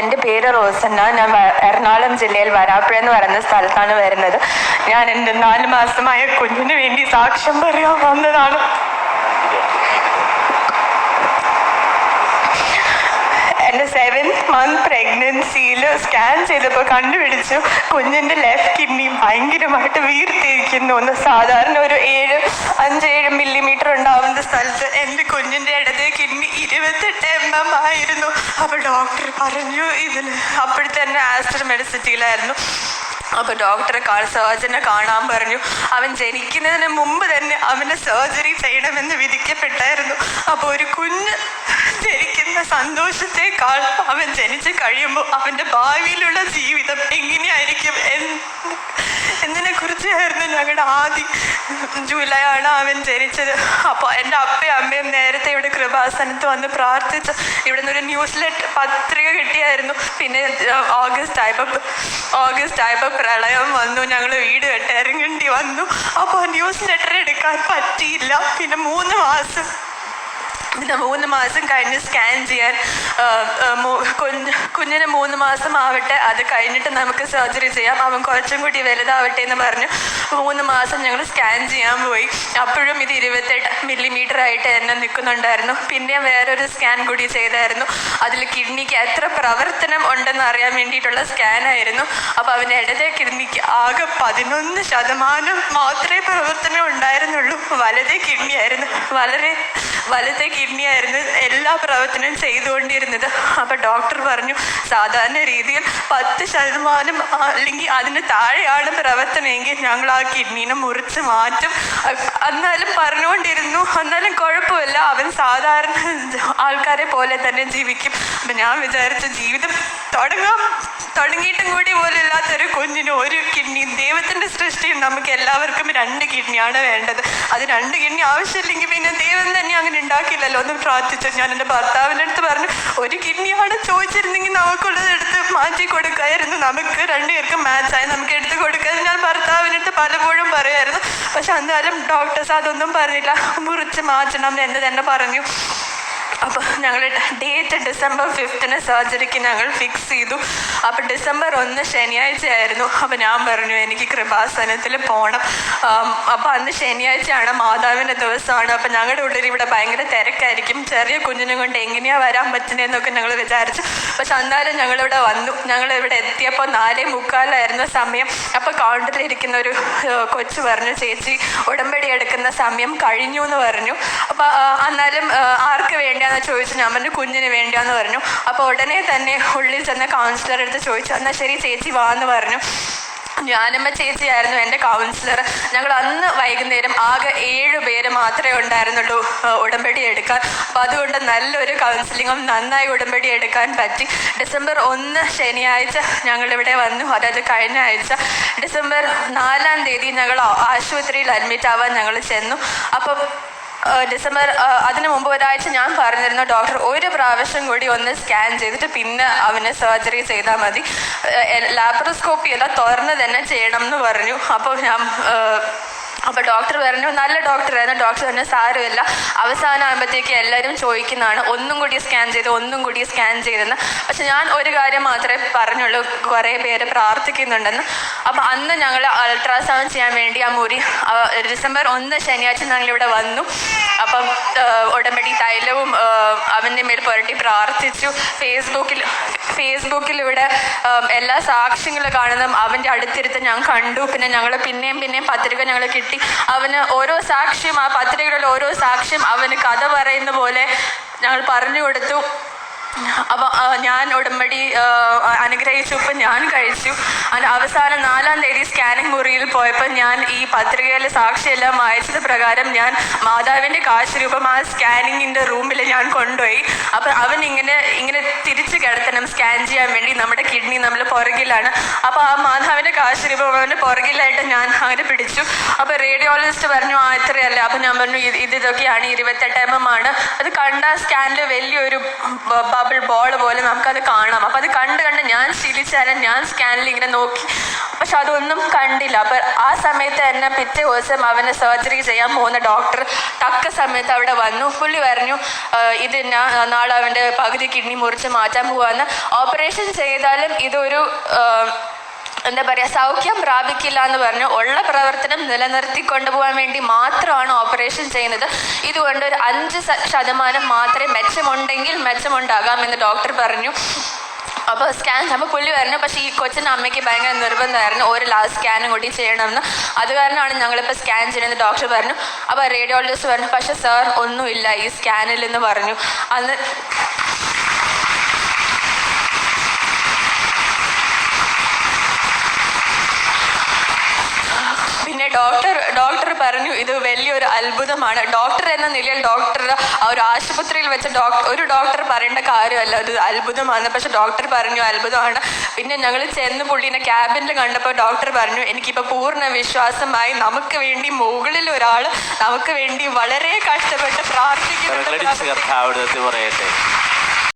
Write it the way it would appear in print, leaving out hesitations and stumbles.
എൻ്റെ പേര് റോസന്ന. ഞാൻ എറണാകുളം ജില്ലയിൽ വരാപ്പുഴ എന്ന് പറയുന്ന സ്ഥലത്താണ് വരുന്നത്. ഞാൻ എൻ്റെ 4 മാസമായ കുഞ്ഞിന് വേണ്ടി സാക്ഷ്യം പറയാൻ വന്നതാണ്. എൻ്റെ 7th month പ്രഗ്നൻസിയിൽ സ്കാൻ ചെയ്തപ്പോൾ കണ്ടുപിടിച്ചു കുഞ്ഞിൻ്റെ ലെഫ്റ്റ് കിഡ്നി ഭയങ്കരമായിട്ട് വീർത്തിരിക്കുന്നു. സാധാരണ ഒരു 5-7 മില്ലിമീറ്റർ ഉണ്ടാവുന്ന സ്ഥലത്ത് എൻ്റെ കുഞ്ഞിൻ്റെ ഇടത് കിഡ്നി 28 mm ആയിരുന്നു. അപ്പോൾ ഡോക്ടർ പറഞ്ഞു ഇതിന്, അപ്പോഴത്തന്നെ ആസ്റ്റർ മെഡിസിറ്റിയിലായിരുന്നു. അപ്പോൾ ഡോക്ടറെ സർജനെ കാണാൻ പറഞ്ഞു. അവൻ ജനിക്കുന്നതിന് മുമ്പ് തന്നെ അവന് സർജറി ചെയ്യണമെന്ന് വിധിക്കപ്പെട്ടായിരുന്നു. അപ്പോൾ ഒരു കുഞ്ഞ് ജനിക്കുന്ന സന്തോഷത്തെക്കാൾ അവൻ ജനിച്ച് കഴിയുമ്പോൾ അവൻ്റെ ഭാവിയിലുള്ള ജീവിതം എങ്ങനെയായിരിക്കും എന്നതിനെ കുറിച്ചായിരുന്നു ഞങ്ങളുടെ ആദ്യം. ജൂലൈ ആണ് അവൻ ജനിച്ചത്. അപ്പോൾ എൻ്റെ അപ്പയും അമ്മയും നേരത്തെ ഇവിടെ കൃപാസനത്ത് വന്ന് പ്രാർത്ഥിച്ച് ഇവിടെ നിന്നൊരു ന്യൂസ് ലെറ്റർ പത്രിക കിട്ടിയായിരുന്നു. പിന്നെ ഓഗസ്റ്റ് ആയപ്പോൾ പ്രളയം വന്നു, ഞങ്ങൾ വീട് ഇറങ്ങേണ്ടി വന്നു. അപ്പോൾ ന്യൂസ് ലെറ്റർ എടുക്കാൻ പറ്റിയില്ല. പിന്നെ 3 മാസം കഴിഞ്ഞ് സ്കാൻ ചെയ്യാൻ കുഞ്ഞിന് 3 മാസം ആവട്ടെ, അത് കഴിഞ്ഞിട്ട് നമുക്ക് സർജറി ചെയ്യാം, അവൻ കുറച്ചും കൂടി വലുതാവട്ടെ എന്ന് പറഞ്ഞു 3 മാസം ഞങ്ങൾ സ്കാൻ ചെയ്യാൻ പോയി. അപ്പോഴും ഇത് 28 മില്ലിമീറ്റർ ആയിട്ട് എന്നെ നിൽക്കുന്നുണ്ടായിരുന്നു. പിന്നെ വേറൊരു സ്കാൻ കൂടി ചെയ്തായിരുന്നു. അതിൽ കിഡ്നിക്ക് എത്ര പ്രവർത്തനം ഉണ്ടെന്ന് അറിയാൻ വേണ്ടിയിട്ടുള്ള സ്കാനായിരുന്നു. അപ്പോൾ അവൻ്റെ ഇടതേ കിഡ്നിക്ക് ആകെ 11% മാത്രമേ പ്രവർത്തനം ഉണ്ടായിരുന്നുള്ളൂ. വലതേ കിഡ്നിയായിരുന്നു എല്ലാ പ്രവർത്തനവും ചെയ്തുകൊണ്ടിരുന്നത്. അപ്പോൾ ഡോക്ടർ പറഞ്ഞു സാധാരണ രീതിയിൽ 10% അല്ലെങ്കിൽ അതിന് താഴെയാണ് പ്രവർത്തനമെങ്കിൽ ഞങ്ങൾ ആ കിഡ്നീനെ മുറിച്ച് മാറ്റും. എന്നാലും പറഞ്ഞുകൊണ്ടിരുന്നു, എന്നാലും കുഴപ്പമില്ല, അവൻ സാധാരണ ആൾക്കാരെ പോലെ തന്നെ ജീവിക്കും. അപ്പം ഞാൻ വിചാരിച്ച ജീവിതം തുടങ്ങിയിട്ടും കൂടി പോലും ഇല്ലാത്തൊരു കുഞ്ഞിന് ഒരു കിഡ്നി, ദൈവത്തിൻ്റെ സൃഷ്ടിയിൽ നമുക്ക് എല്ലാവർക്കും 2 കിഡ്നിയാണ് വേണ്ടത്. അത് 2 കിഡ്നി ആവശ്യമില്ലെങ്കിൽ പിന്നെ ദൈവം തന്നെ അങ്ങനെ ഉണ്ടാക്കില്ലല്ലോ എന്ന് പ്രാർത്ഥിച്ചു. ഞാൻ എൻ്റെ ഭർത്താവിൻ്റെ അടുത്ത് പറഞ്ഞു, ഒരു കിഡ്നിയാണ് ചോദിച്ചിരുന്നെങ്കിൽ നമുക്കുള്ളത് എടുത്ത് മാറ്റി കൊടുക്കായിരുന്നു, നമുക്ക് 2 പേർക്കും മാച്ചായി നമുക്ക് എടുത്ത് കൊടുക്കാമെന്ന് ഞാൻ ഭർത്താവിൻ്റെ അടുത്ത് പലപ്പോഴും പറയുമായിരുന്നു. പക്ഷെ എന്നാലും ഡോക്ടേഴ്സ് അതൊന്നും പറഞ്ഞില്ല, മുറിച്ച് മാറ്റണം എന്ന് തന്നെ പറഞ്ഞു. അപ്പോൾ ഞങ്ങൾ ഡേറ്റ് December 5 സർജറിക്ക് ഞങ്ങൾ ഫിക്സ് ചെയ്തു. അപ്പോൾ December 1 ശനിയാഴ്ചയായിരുന്നു. അപ്പോൾ ഞാൻ പറഞ്ഞു എനിക്ക് കൃപാസനത്തിൽ പോകണം. അപ്പോൾ അന്ന് ശനിയാഴ്ചയാണ്, മാതാവിൻ്റെ ദിവസമാണ്. അപ്പോൾ ഞങ്ങളുടെ ഉള്ളിൽ ഇവിടെ ഭയങ്കര തിരക്കായിരിക്കും, ചെറിയ കുഞ്ഞിനെ കൊണ്ട് എങ്ങനെയാണ് വരാൻ പറ്റുന്നതെന്നൊക്കെ ഞങ്ങൾ വിചാരിച്ചു. പക്ഷെ എന്നാലും ഞങ്ങളിവിടെ വന്നു. ഞങ്ങളിവിടെ എത്തിയപ്പോൾ 4:45 സമയം. അപ്പോൾ കൗണ്ടറിലിരിക്കുന്ന ഒരു കൊച്ചു പറഞ്ഞു, ചേച്ചി ഉടമ്പടി എടുക്കുന്ന സമയം കഴിഞ്ഞു എന്ന് പറഞ്ഞു. അപ്പോൾ എന്നാലും ആർക്ക് വേണ്ടിയാന്ന് ചോദിച്ചു. ഞാൻ പറഞ്ഞു കുഞ്ഞിന് വേണ്ടിയാന്ന് പറഞ്ഞു. അപ്പോൾ ഉടനെ തന്നെ ഉള്ളിൽ ചെന്ന കൗൺസിലർ അടുത്ത് ചോദിച്ചു, എന്നാൽ ശരി ചേച്ചി വാന്ന് പറഞ്ഞു. ഞാനമ്മ ചേച്ചിയായിരുന്നു എൻ്റെ കൗൺസിലർ. ഞങ്ങൾ അന്ന് വൈകുന്നേരം ആകെ 7 പേര് മാത്രമേ ഉണ്ടായിരുന്നുള്ളൂ ഉടമ്പടി എടുക്കാൻ. അപ്പോൾ അതുകൊണ്ട് നല്ലൊരു കൗൺസിലിങ്ങും നന്നായി ഉടമ്പടി എടുക്കാൻ പറ്റി. December 1 ശനിയാഴ്ച ഞങ്ങളിവിടെ വന്നു. അതായത് കഴിഞ്ഞ ആഴ്ച December 4 ഞങ്ങൾ ആശുപത്രിയിൽ അഡ്മിറ്റ് ആവാൻ ഞങ്ങൾ ചെന്നു. അപ്പം December അതിന് മുമ്പ് ഒരാഴ്ച ഞാൻ പറഞ്ഞിരുന്നു ഡോക്ടർ ഒരു പ്രാവശ്യം കൂടി ഒന്ന് സ്കാൻ ചെയ്തിട്ട് പിന്നെ അവന് സർജറി ചെയ്താൽ മതി, ലാപ്രോസ്കോപ്പി എല്ലാം തുറന്ന് തന്നെ ചെയ്യണം എന്ന് പറഞ്ഞു. അപ്പോൾ ഡോക്ടർ പറഞ്ഞു, നല്ല ഡോക്ടറായിരുന്നു. ഡോക്ടർ പറഞ്ഞു സാരമില്ല, അവസാനമാകുമ്പോഴത്തേക്ക് എല്ലാവരും ചോദിക്കുന്നതാണ് ഒന്നും കൂടി സ്കാൻ ചെയ്തെന്ന്. പക്ഷെ ഞാൻ ഒരു കാര്യം മാത്രമേ പറഞ്ഞുള്ളൂ, കുറേ പേര് പ്രാർത്ഥിക്കുന്നുണ്ടെന്ന്. അപ്പം അന്ന് ഞങ്ങൾ അൾട്രാസൗണ്ട് ചെയ്യാൻ വേണ്ടി ആ മുറി December 1 ശനിയാഴ്ച ഞങ്ങളിവിടെ വന്നു. അപ്പം ഉടമ്പടി തൈലവും അവൻ്റെ മേൽ പുരട്ടി പ്രാർത്ഥിച്ചു. ഫേസ്ബുക്കിലൂടെ എല്ലാ സാക്ഷ്യങ്ങളും കാണുന്നതും അവൻ്റെ അടുത്തിരുത്ത് ഞാൻ കണ്ടു. പിന്നെ ഞങ്ങൾ പിന്നെയും പത്രിക ഞങ്ങൾ കിട്ടി. അവന് ഓരോ സാക്ഷ്യം, ആ പത്രികയിലുള്ള ഓരോ സാക്ഷ്യം അവന് കഥ പറയുന്ന പോലെ ഞങ്ങൾ പറഞ്ഞു കൊടുത്തു. അപ്പോൾ ഞാൻ ഉടമ്പടി അനുഗ്രഹിച്ചു. ഇപ്പം ഞാൻ കഴിച്ചു. അവസാനം 4-ാം തീയതി സ്കാനിങ് മുറിയിൽ പോയപ്പോൾ ഞാൻ ഈ പത്രികയിലെ സാക്ഷിയെല്ലാം വായിച്ചത് പ്രകാരം ഞാൻ മാതാവിൻ്റെ കാശ് രൂപം ആ സ്കാനിങ്ങിൻ്റെ റൂമിൽ ഞാൻ കൊണ്ടുപോയി. അപ്പോൾ അവൻ ഇങ്ങനെ തിരിച്ച് കിടത്തണം സ്കാൻ ചെയ്യാൻ വേണ്ടി. നമ്മുടെ കിഡ്നി നമ്മൾ പുറകിലാണ്. അപ്പോൾ ആ മാതാവിൻ്റെ കാശ് രൂപം അവൻ്റെ പുറകിലായിട്ട് ഞാൻ അങ്ങനെ പിടിച്ചു. അപ്പോൾ റേഡിയോളജിസ്റ്റ് പറഞ്ഞു ഇത്രയല്ല. അപ്പോൾ ഞാൻ പറഞ്ഞു ഇതൊക്കെയാണ് 28 mm ആണ്. അത് കണ്ട സ്കാനിൽ വലിയൊരു ബബിൾ ബോൾ പോലെ നമുക്കത് കാണാം. അപ്പോൾ അത് കണ്ട് ഞാൻ ശീലിച്ചാലും ഞാൻ സ്കാനിൽ ഇങ്ങനെ നോക്കി. പക്ഷെ അതൊന്നും കണ്ടില്ല. അപ്പം ആ സമയത്ത് തന്നെ പിറ്റേ ദിവസം അവന് സർജറി ചെയ്യാൻ പോകുന്ന ഡോക്ടർ തക്ക സമയത്ത് അവിടെ വന്നു. പുള്ളി പറഞ്ഞു ഇത് നാളെ അവൻ്റെ പകുതി കിഡ്നി മുറിച്ച് മാറ്റാൻ പോവാന്ന്. ഓപ്പറേഷൻ ചെയ്താലും ഇതൊരു എന്താ പറയുക, സൗഖ്യം പ്രാപിക്കില്ല എന്ന് പറഞ്ഞു. ഉള്ള പ്രവർത്തനം നിലനിർത്തി കൊണ്ടുപോകാൻ വേണ്ടി മാത്രമാണ് ഓപ്പറേഷൻ ചെയ്യുന്നത്. ഇതുകൊണ്ട് ഒരു 5% മാത്രമേ മെച്ചമുണ്ടെങ്കിൽ മെച്ചമുണ്ടാകാമെന്ന് ഡോക്ടർ പറഞ്ഞു. അപ്പോൾ അപ്പോൾ പുള്ളി പറഞ്ഞു. പക്ഷേ ഈ കൊച്ചിൻ്റെ അമ്മയ്ക്ക് ഭയങ്കര നിർബന്ധമായിരുന്നു ഒരു ലാസ്റ്റ് സ്കാനും കൂടി ചെയ്യണമെന്ന്. അത് കാരണമാണ് ഞങ്ങളിപ്പോൾ സ്കാൻ ചെയ്യണമെന്ന് ഡോക്ടർ പറഞ്ഞു. അപ്പോൾ റേഡിയോളജിസ്റ്റ് പറഞ്ഞു പക്ഷേ സാർ ഒന്നുമില്ല ഈ സ്കാനിൽ എന്ന് പറഞ്ഞു. അന്ന് പിന്നെ ഡോക്ടർ പറഞ്ഞു ഇത് വലിയൊരു അത്ഭുതമാണ്. ഡോക്ടർ എന്ന നിലയിൽ ഡോക്ടർ ആ ഒരു ആശുപത്രിയിൽ വെച്ച ഒരു ഡോക്ടർ പറയേണ്ട കാര്യമല്ല അത് അത്ഭുതമാണ്. പക്ഷെ ഡോക്ടർ പറഞ്ഞു അത്ഭുതമാണ്. പിന്നെ ഞങ്ങൾ ചെന്ന് പുള്ളീനെ ക്യാബിനിൽ കണ്ടപ്പോൾ ഡോക്ടർ പറഞ്ഞു എനിക്കിപ്പോൾ പൂർണ്ണ വിശ്വാസമായി നമുക്ക് വേണ്ടി മുകളിൽ ഒരാൾ നമുക്ക് വേണ്ടി വളരെ കഷ്ടപ്പെട്ട് പ്രാർത്ഥിക്കുന്നു.